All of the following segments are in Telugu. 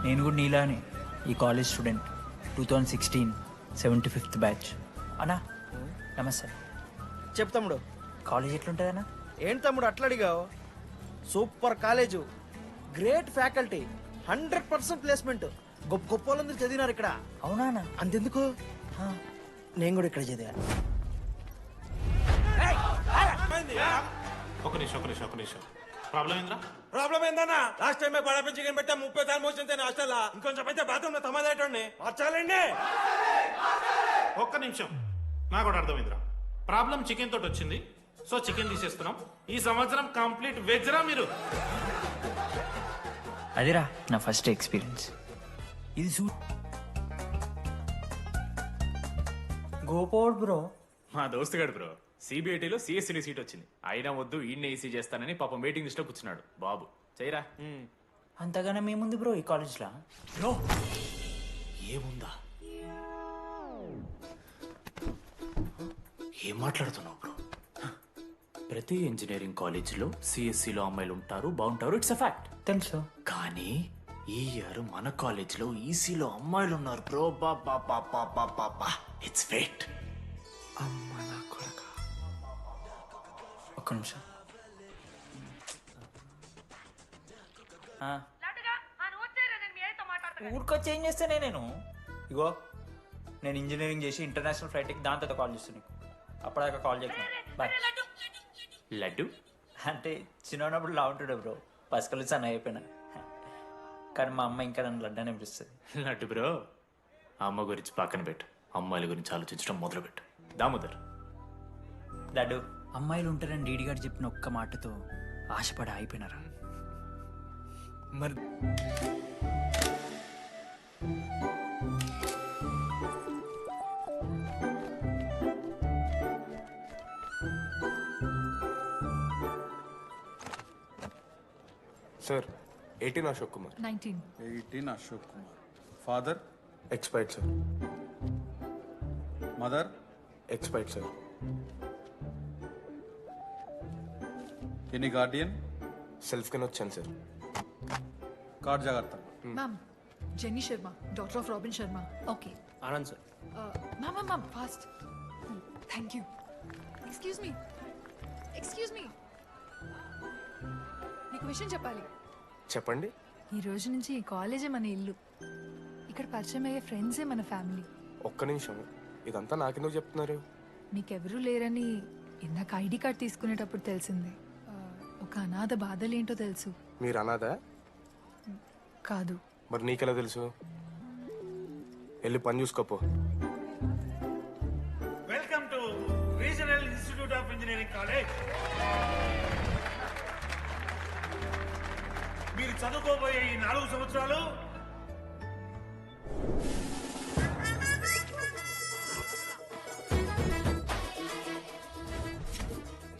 నేను కూడా నీలానే ఈ కాలేజ్ స్టూడెంట్ 2016 75th బ్యాచ్. అన్నా నమస్తే. చెప్పు తమ్ముడు. కాలేజ్ ఎట్లుంటుందన్నా? ఏంటి తమ్ముడు అట్లా అడిగావు? Super college, great faculty, 100% placement, గొప్ప గొప్ప వాళ్ళందరూ చదివినారు ఇక్కడ. అవునా అన్న? అంతెందుకు, నేను కూడా ఇక్కడ చదివా. ఒక నిమిషం ప్రాబ్లం ఏంద్రా? ప్రాబ్లం ఏందన్నా? లాస్ట్ టైం బడా చికెన్ పెట్టా 30 సార్లు మోషన్ హాస్టల్లా. ఇంకొంచెం అయితే బాత్రూమ్ లో తమాదేటండి మార్చాలండి. ఒక్క నిమిషం, నాకు కూడా అర్థమైందిరా. ప్రాబ్లం చికెన్ తోటి వచ్చింది, సో చికెన్ తీసేస్తున్నాం. ఈ సంవత్సరం కంప్లీట్ వెజ్ రా మీరు. అదిరా నా ఫస్ట్ ఎక్స్పీరియన్స్. ఇది గోపోడ్ బ్రో. మా దోస్తుగాడు బ్రో సిబిఐటీలో సిఎస్సీలో సీట్ వచ్చింది. అయినా వద్దు ఈయన్నే ఈసీ చేస్తానని పాపం వెయిటింగ్ లిస్ట్ లో కూర్చున్నాడు. బాబు చేయరా. అంతగానే మేముంది బ్రో ఈ కాలేజ్లో. బ్రో ఏముందా? ఏం మాట్లాడుతున్నావు బ్రో? ప్రతి ఇంజనీరింగ్ కాలేజీలో సిఎస్సిలో అమ్మాయిలు ఉంటారు, బాగుంటారు, ఇట్స్ అ ఫ్యాక్ట్. తెలుసు. కానీ ఈ ఇయర్ మన కాలేజీలో ఈసీలో అమ్మాయిలు ఉన్నారు బ్రో. Baba it's fate. అమ్మ నా కొడక. ఒక్క నిమిషం. ఊరికొచ్చి ఏం చేస్తానే నేను? ఇగో నేను ఇంజనీరింగ్ చేసి ఇంటర్నేషనల్ ఫ్లైట్కి దాని తర్వాత కాల్ చేస్తాను నీకు. అప్పటిదాకా కాల్ చేస్తాను. బాయ్. లడ్డు అంటే చిన్నప్పుడు లా ఉంటుండే బ్రో, పసుకలు సన్న అయిపోయినా. కానీ మా అమ్మ ఇంకా నన్ను లడ్డు అని అనిపిస్తుంది. లడ్డు బ్రో అమ్మ గురించి పక్కన పెట్టు, అమ్మాయిల గురించి ఆలోచించడం మొదలు పెట్టు. దామోదర్ లడ్డు, అమ్మాయిలు ఉంటారని డీడీ గారు చెప్పిన ఒక్క మాటతో ఆశపడి అయిపోయినారా? మరి sir 18 Ashok Kumar. 18 Ashok Kumar. Father? Expired sir. Mother? Expired sir. Any Guardian? Self కింద వచ్చాను సార్. కార్డ్ జాగ్రత్త. Ma'am, Jenny Sharma, daughter of Robin Sharma. Okay. Anand sir. Ma'am, fast. Thank you. Excuse me. నీకు విషయం చెప్పాలి. చెప్పండి. ఈ రోజు నుంచి ఈ కాలేజే మన ఇల్లు. ఇక్కడ పరిచయం అయ్యే ఫ్రెండ్సే మన ఫ్యామిలీ. ఒక్క నిమిషం, ఇదంతా నాకెందుకు చెప్తున్నారు? మీకెవరూ లేరని ఇందాక ఐడి కార్డ్ తీసుకునేటప్పుడు తెలిసింది. ఒక అనాథ బాధలేంటో తెలుసు. మీరు అనాదా? కాదు. మరి నీకెలా తెలుసు? వెళ్ళి పని చూసుకోపో. Welcome to regional institute of engineering college. మీరు చదువుకోబోయే ఈ 4 సంవత్సరాలు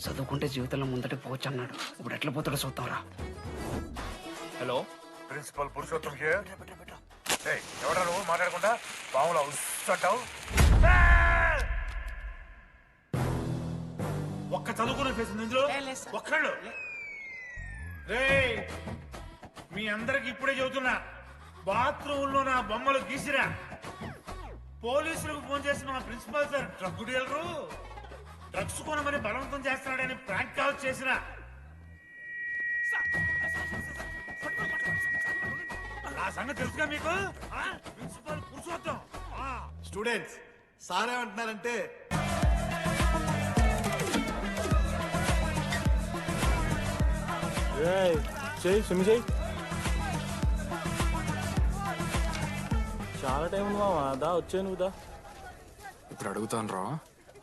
చదువుకుంటే జీవితంలో ముందట పోవచ్చు అన్నాడు. ఇప్పుడు ఎట్లా పోతాడో చూద్దాంరా. Hello principal Purushottam here. ఎవడా నువ్వు మాట్లాడకుండా పాములా ఉస్సంటావు? ఒక్క చదువుకునే ఫేస్ ఉంది ఇందులో. ఒక్కళ్ళు రేయ్, మీ అందరికి ఇప్పుడే చెబుతున్నా, బాత్రూమ్ లో నా బొమ్మలు గీసిరా. పోలీసులకు ఫోన్ చేసిన మా principal sir drug dealer drugs కొనమని బలవంతం చేస్తున్నాడని ప్రాంక్ కాల్ చేసిన. ఆ సంగతి తెలుసుగా మీకు? ప్రిన్సిపల్ పురుషోత్తం. స్టూడెంట్స్ సార్ ఏమంటున్నారంటే చాలా టైం ఉంది మామా, దా వచ్చే నువ్వు దా. ఇప్పుడు అడుగుతాను రా.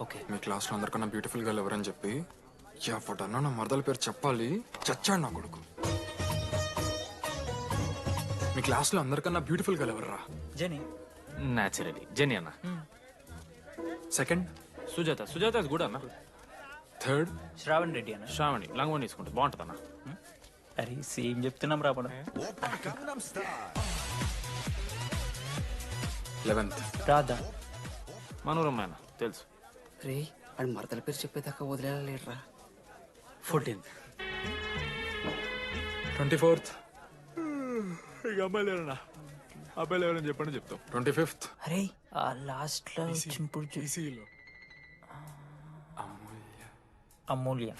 ఓకే. మీ క్లాస్లో అందరికన్నా బ్యూటిఫుల్ గర్ల్ ఎవరని చెప్పి ఎవడన్నా నా మరదల పేరు చెప్పాలి. చచ్చాడు నా కొడుకు. మీ క్లాస్లో అందరికన్నా బ్యూటిఫుల్ గర్ల్ ఎవర్రా? జెనీ. న్యాచురలీ జెనీ అన్న. సెకండ్ సుజాత కూడా అన్న. థర్డ్ శ్రావణ్ రెడ్డి అన్న. శ్రావణి లంగోని తీసుకుంటే బాగుంటుంది అన్న. అరే సేమ్ చెప్తున్నాం రాపడం. 11th రాధా. మనోరమ్మ తెలుసు. రే అని మరదల పేరు చెప్పేదాకా వదిలేరా. 14th 24th ఇక అమ్మాయి లేరన్నా. అబ్బాయిలు ఎవరైనా చెప్పండి చెప్తాం 25th అరే ఆ లాస్ట్ లో చింపుడు ఈసీలో అమూల్య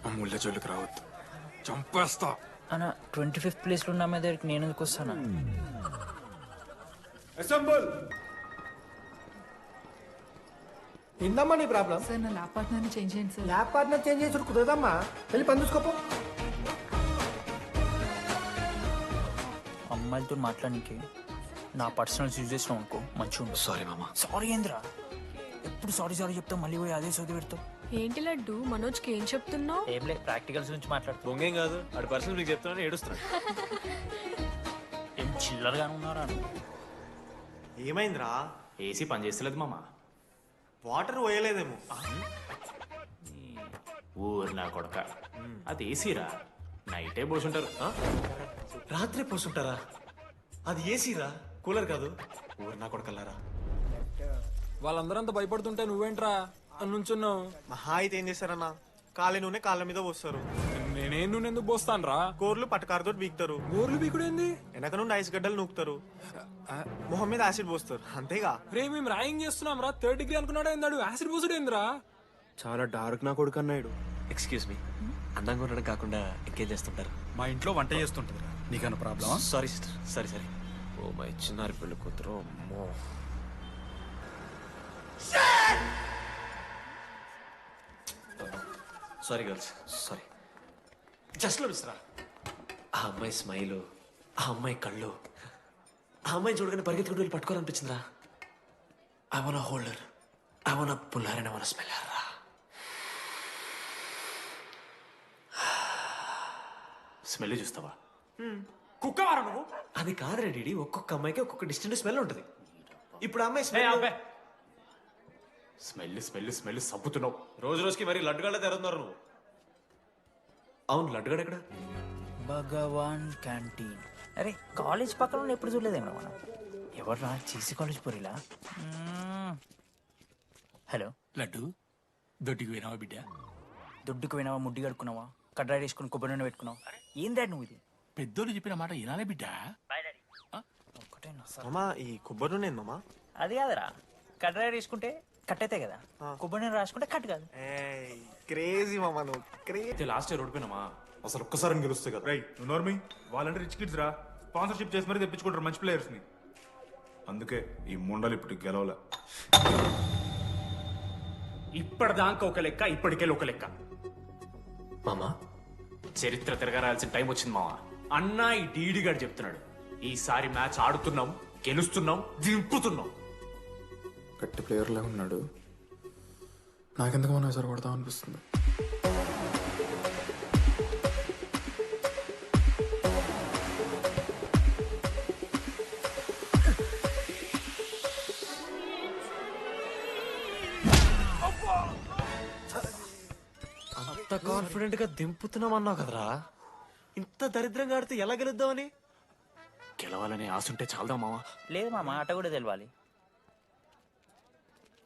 అమూల్య జోలికి రావద్దు చంపేస్తా అన్న 25th ప్లేస్ లో ఉన్న అమ్మాయి దగ్గరికి నేను ఎందుకు వస్తానా? అసెంబుల్. ఏందమ్మా నీ ప్రాబ్లం? సార్ నా ల్యాప్ పార్ట్నర్ని చేంజ్ చేయండి సార్. ల్యాబ్ పార్ట్నర్ చేంజ్ చేసి కుదరదమ్మా, వెళ్ళి పని చూసుకోపో. అమ్మాయిలతో మాట్లాడడానికి నా పర్సనల్స్ యూజ్ చేసినావు అనుకో మంచిగా ఉండదు. సారీ మామా. సారీ ఏంద్రా, ఎప్పుడు సారీ సారీ చెప్తావు, మళ్ళీ పోయి అదే సోది పెడతావు. ఏంటి లడ్డు మనోజ్కి ఏం చెప్తున్నావు? ఏం లేదు, ప్రాక్టికల్స్ గురించి మాట్లాడుతావు. దొంగేం కాదు, ఆడి పర్సనల్ మీకు చెప్తానని ఏడుస్తున్నాడు. ఏం చిల్లరగా ఉన్నారా? ఏమైందిరా? ఏసీ పని చేస్తలేదు మామ. వాటర్ పోయలేదేమో. ఊరు నా కొడక, అది ఏసీరా, నైటే పోసుంటారు. రాత్రి పోసుంటారా? అది ఏసీరా, కూలర్ కాదు. ఊరు నా కొడకల్లారా. వాళ్ళందరంతా భయపడుతుంటే నువ్వేంట్రా అని నుంచున్నావు? మహా అయితే ఏం చేస్తారన్నా, కాళ్ళ నూనె కాళ్ళ మీద పోస్తారు. నేనేం నువ్వు ఎందుకు పోస్తాను రా? కోర్లు పట్టకారుతో బీక్తారు. గోర్లు బీకుడేంది? వెనక నుండి ఐస్ గడ్డలు నూకుతారు. మొహం మీద యాసిడ్ పోస్తారు, అంతేగా. రే మేము ర్యాగింగ్ చేస్తున్నాం రా, 3rd డిగ్రీ అనుకున్నాడు ఏందాడు, యాసిడ్ పోసుడేంద్రా? చాలా డార్క్ నా కొడుకు అన్నాడు. ఎక్స్క్యూజ్ మీ, అందంగా ఉండడం కాకుండా ఇంకేం చేస్తుంటారు? మా ఇంట్లో వంట చేస్తుంటుంది నీకన్నా ప్రాబ్లమా? Sorry sister, sorry sorry. Oh my చిన్నారి పెళ్ళి కూతురు, అమ్మో. Sorry girls, sorry. జస్ట్ లో మిస్రా. ఆ అమ్మాయి స్మైలు, ఆ అమ్మాయి కళ్ళు, ఆ అమ్మాయి చూడగానే పరిగెత్తుకుంటూ వెళ్ళి పట్టుకోవాలనిపించిందిరా. I want holder, I want puller and I want smell రా. స్మెల్ చూస్తావా? కుక్కవారా నువ్వు? అది కాదురా డీడీ, ఒక్కొక్క అమ్మాయికి ఒక్కొక్క డిస్టెంట్ స్మెల్ ఉంటుంది. ఇప్పుడు ఆ అమ్మాయి స్మెల్ స్మెల్ స్మెల్ స్మెల్ సబ్బుతున్నావు. రోజు రోజుకి మరి లడ్డుగాళ్ళ తెరుతున్నారు నువ్వు. అవును, లడ్డుగాడు ఎక్కడ? భగవాన్ క్యాంటీన్. అరే కాలేజ్ పక్కన ఉన్న ఎప్పుడు చూడలేదేమో మనం. ఎవర్రా చేసి కాలేజ్ పోరిలా? హలో లడ్డు, దొడ్డికి పోయినావా బిడ్డ? దొడ్డుకు పోయినావా, ముడ్డి కడుక్కున్నావా, కడ్రాయి వేసుకుని కొబ్బరి నూనె పెట్టుకున్నావా? ఏం డాడ్ నువ్వు ఇది? పెద్దోళ్ళు చెప్పిన మాట వినాలే బిడ్డ. ఒక్కటేనా సార్? మామా, ఈ కొబ్బరి నూనె ఏంది మామా? అది కాదురా, కడ్రాయి వేసుకుంటే కట్ అవుతాయి కదా, కొబ్బరి నూనె రాసుకుంటే కట్ కాదు. క్రేజీ మామా, నువ్వు క్రేజీ. లాస్ట్ ఇయర్ ఓడిపోయినామా, అసలు ఒక్కసారి గెలుస్తే కదా. రై నువ్వు నోర్మి, వాళ్ళంటే రిచ్ కిడ్స్ రా, స్పాన్సర్షిప్ చేసి మరీ తెప్పించుకుంటారు మంచి ప్లేయర్స్ ని. అందుకే ఈ ముండలు ఇప్పుడు గెలవలే. ఇప్పటిదాకా ఒక లెక్క, ఇప్పటికే ఒక లెక్క. మామా, చరిత్ర తిరగరాల్సిన టైం వచ్చింది మావా. అన్నా ఈ డీడీ గారు చెప్తున్నాడు, ఈసారి మ్యాచ్ ఆడుతున్నాం, గెలుస్తున్నాం, దింపుతున్నాం. గట్టి ప్లేయర్లే ఉన్నాడు, నాకెందుకు మనం ఎసరు కొడతాం అనిపిస్తుంది. అంత కాన్ఫిడెంట్ గా దింపుతున్నాం అన్నావు కదరా. ఇంత దరిద్రంగా ఆడితే ఎలా గెలుద్దామని? గెలవాలనే ఆశుంటే చాలదా మావా. లేదు మామ, ఆట కూడా తెలవాలి.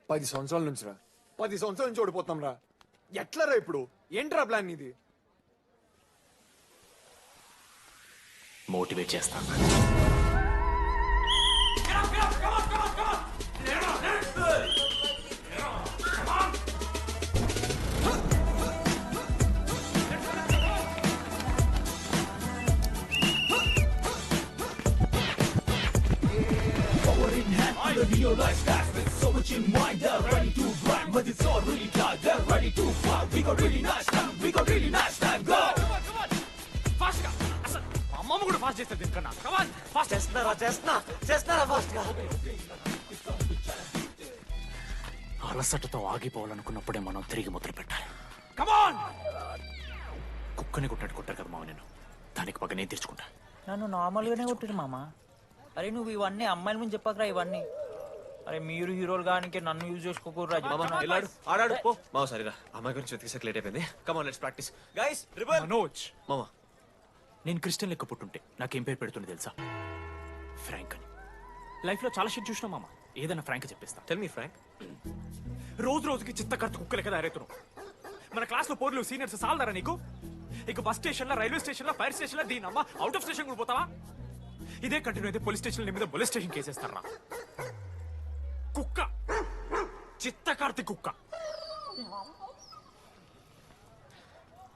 10 సంవత్సరాల నుంచి రా, 10 సంవత్సరాల నుంచి ఓడిపోతాం రా. ఎట్లా రా ఇప్పుడు? ఏంట్రా ప్లాన్ ఇది? మోటివేట్ చేస్తాను. అమ్మమ్మ కూడా ఫాస్ట్ చేస్తారు దీనికన్నా. ఫాస్ట్ చేస్తున్నారా ఫాస్ట్ గా? అలసటతో ఆగిపోవాలనుకున్నప్పుడే మనం తిరిగి మొదలు పెట్టాలి. కమాన్! కుక్కని కొట్టాడు కొట్టారు కదా మావ, నేను దానికి పక్క నేను తెచ్చుకుంటా. నన్ను నార్మల్గానే కొట్టిరు మామ. అరే నువ్వు ఇవన్నీ అమ్మాయిల ముందు చెప్పకరా ఇవన్నీ. అరే మీరు హీరోలు కానీ నన్ను యూజ్ చేసుకోకూడరా. ఆడాడు పో మామ. సరిరా, అమ్మాయి గురించి వెతికేసాక లేట్ అయిపోయింది. Come on let's practice guys. Manoj, మామ, నేను క్రిస్టియన్ లెక్క పుట్టుంటే నాకేం పేరు పెడుతుంది తెలుసా? ఫ్రాంక్ అని. లైఫ్ లో చాలా షిట్ చూసినా మామ, ఏదైనా ఫ్రాంక్ చెప్పేస్తా. Tell me frank. రోజు రోజుకి చిత్తకర్త కుక్క లెక్క తయారవుతున్నావు. మన క్లాస్ లో పోర్లు సీనియర్స్ సాలదారా నీకు? ఇక బస్ స్టేషన్ లో, రైల్వే స్టేషన్ లో, ఫైర్ స్టేషన్ లో, దీని అమ్మ అవుట్ ఆఫ్ స్టేషన్ కూడా పోతావా? ఇదే కంటిన్యూ అయితే పోలీస్ స్టేషన్ మీద పోలీస్ స్టేషన్ కేసేస్తారా? కుక్క, చిత్తకార్తి కుక్క.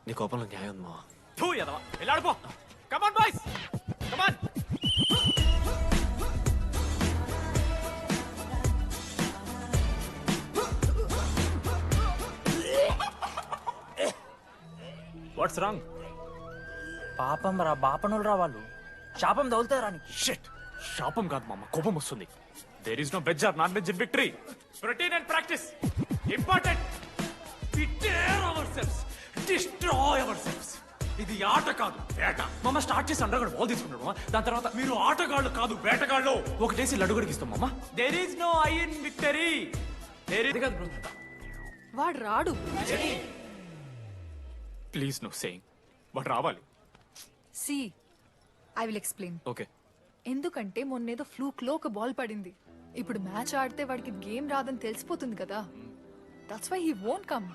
నీ కోపంలో న్యాయం ఉంది మావా. థూ ఎదవా, వెళ్ళాడిపో. Come on boys, come on. What's wrong? పాపం రా, బాపనులు రా వాళ్ళు. శాపం తగులుతారా నీకు? షిట్, శాపం కాదు మామ, కోపం వస్తుంది. There is no veg or non veg in victory. Routine and practice important. We dare ourselves, destroy ourselves. ఇది ఆట కాదు, వేట. మామ స్టార్ట్ చేసి అండర్ బాల్ తీసుకున్నాడు. దాని తర్వాత మీరు ఆటగాళ్ళు కాదు, వేటగాళ్ళు. ఒకటేసి లడ్డు గడిగిస్తాం మామ. There is no I in victory. There is కాదు. వాడు రాడు. Please no saying. వాడు రావాలి. See I will explain. Okay. ఎందుకంటే మొన్నేదో ఫ్లూక్ లో ఒక బాల్ పడింది. ఇప్పుడు మ్యాచ్ ఆడితే వాడికి గేమ్ రాదని తెలిసిపోతుంది కదా. That's why he won't come.